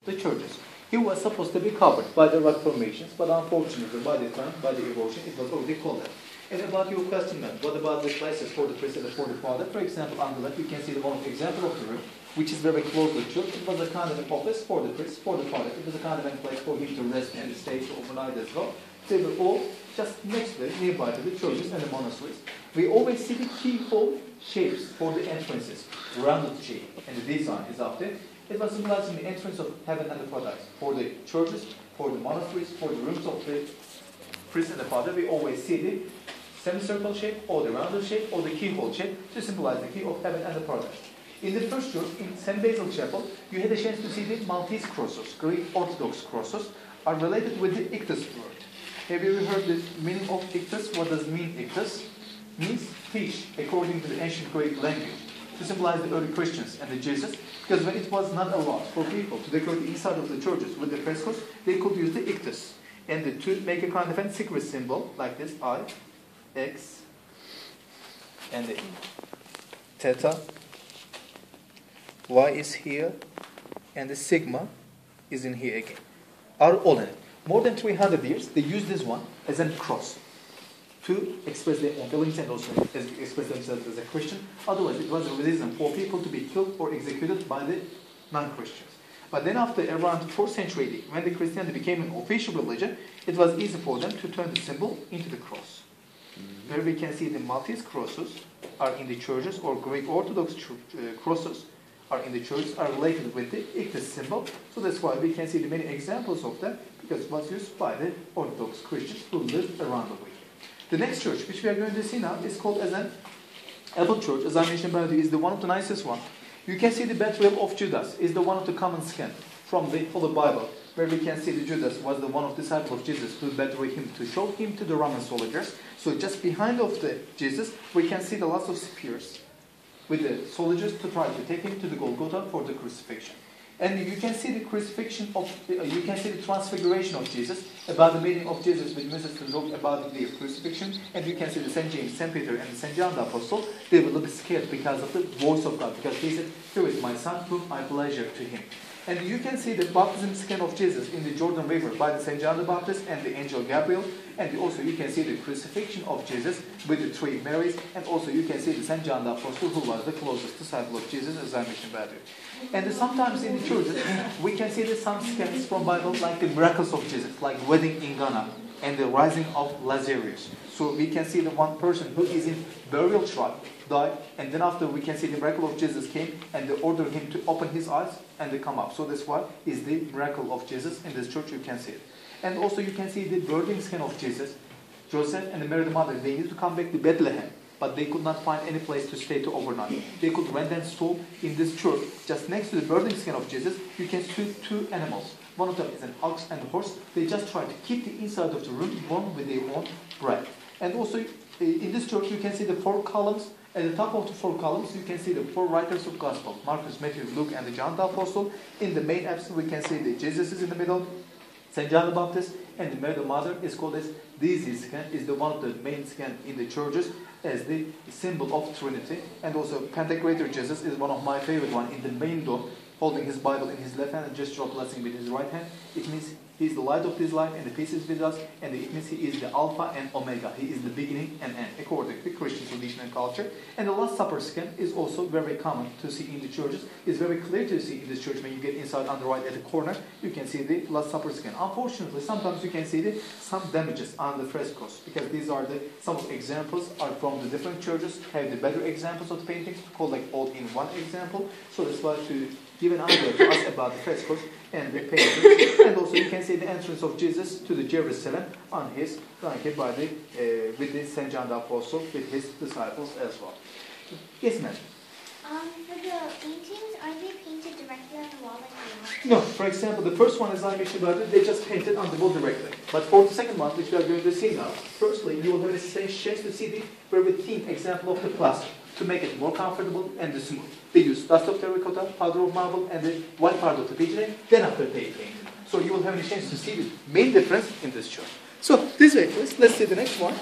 the churches. He was supposed to be covered by the rock formations, but unfortunately, by the time, by the erosion, it was already collapsed. And about your question, man, what about the places for the priest and for the father? For example, on the left, you can see the one example of the room, which is very close to the church. It was a kind of an office for the priest, for the father. It was a kind of a place for him to rest and stay overnight as well. They were all just next to it, nearby to the churches and the monasteries. We always see the keyhole shapes for the entrances, rounded shape, and the design is up there. It was symbolizing the entrance of heaven and the paradise. For the churches, for the monasteries, for the rooms of the priest and the father, we always see the semicircle shape, or the rounded shape, or the keyhole shape to symbolize the key of heaven and the paradise. In the first church, in St. Basil Chapel, you had a chance to see the Maltese crosses, Greek Orthodox crosses, are related with the ictus word. Have you ever heard the meaning of ictus? What does mean ictus? Means fish, according to the ancient Greek language, to symbolize the early Christians and the Jesus, because when it was not allowed for people to decorate the inside of the churches with the frescoes, they could use the ictus. And to make a kind of a secret symbol, like this, I, X, and the theta, Y is here, and the sigma is in here again, are all in it. More than 300 years, they use this one as a cross to express their own feelings and also express themselves as a Christian. Otherwise, it was a reason for people to be killed or executed by the non-Christians. But then after around 4th century, when the Christianity became an official religion, it was easy for them to turn the symbol into the cross. Where we can see the Maltese crosses are in the churches, or Greek Orthodox crosses are in the churches, are related with the ictus symbol. So that's why we can see the many examples of them, because it was used by the Orthodox Christians who lived around the way. The next church, which we are going to see now, is called as an Apple Church. As I mentioned earlier, is the one of the nicest one. You can see the betrayal of Judas is the one of the common scan from the Holy Bible, where we can see that Judas was the one of the disciples of Jesus who betrayed him to show him to the Roman soldiers. So just behind of the Jesus, we can see the lots of spears with the soldiers to try to take him to the Golgotha for the crucifixion. And you can see the crucifixion of, you can see the transfiguration of Jesus, about the meeting of Jesus with Moses to talk about the crucifixion. And you can see the St. James, St. Peter, and St. John the Apostle, they were a little bit scared because of the voice of God, because he said, "Here is my son, whom I pleasure to him." And you can see the baptism skin of Jesus in the Jordan River by the St. John the Baptist and the angel Gabriel. And also you can see the crucifixion of Jesus with the three Marys. And also you can see the St. John the Apostle, who was the closest disciple of Jesus, as I mentioned earlier. And sometimes in the churches, we can see some scans from Bible, like the miracles of Jesus, like wedding in Ghana and the rising of Lazarus. So we can see the one person who is in burial trial died, and then after we can see the miracle of Jesus came and they ordered him to open his eyes and they come up. So that's why is the miracle of Jesus in this church, you can see it. And also you can see the birthing skin of Jesus. Joseph and Mary the mother, they needed to come back to Bethlehem, but they could not find any place to stay to overnight. They could rent and store in this church. Just next to the birthing skin of Jesus, you can see two animals. One of them is an ox and a horse. They just try to keep the inside of the room warm with their own bread. And also in this church, you can see the 4 columns. At the top of the 4 columns, you can see the 4 writers of Gospel: Marcus, Matthew, Luke, and the John the Apostle. In the main apse, we can see that Jesus is in the middle, St. John the Baptist, and the Mary the Mother is called as this scan, is the one of the main scan in the churches as the symbol of Trinity. And also Pantocrator Jesus is one of my favorite one in the main dome, holding his Bible in his left hand and gesture of blessing with his right hand. It means he is the light of this life and the peace is with us, and it means he is the Alpha and Omega. He is the beginning and end, according to Christian tradition and culture. And the Last Supper scan is also very common to see in the churches. It's very clear to see in this church when you get inside on the right at the corner. You can see the Last Supper scan. Unfortunately, sometimes you can see some damages on the frescoes, because these are some of the examples are from the different churches, have the better examples of the paintings, called like all in one example. So that's why to give an idea to us about the frescoes and the paintings. And also you can see the entrance of Jesus to the Jerusalem on his flank by with the St. John the Apostle with his disciples as well. Yes, ma'am. For the paintings, are they painted directly on the wall like they are? No. For example, the first one, as I mentioned about it, they just painted on the wall directly. But for the second one, which we are going to see now, firstly, you will have a chance to see the very thin example of the plaster to make it more comfortable and smooth. They use dust of terracotta, powder of marble, and the white part of the pigeon. Then after they paint. So you will have a chance to see the main difference in this church. So this way, please. Let's see the next one.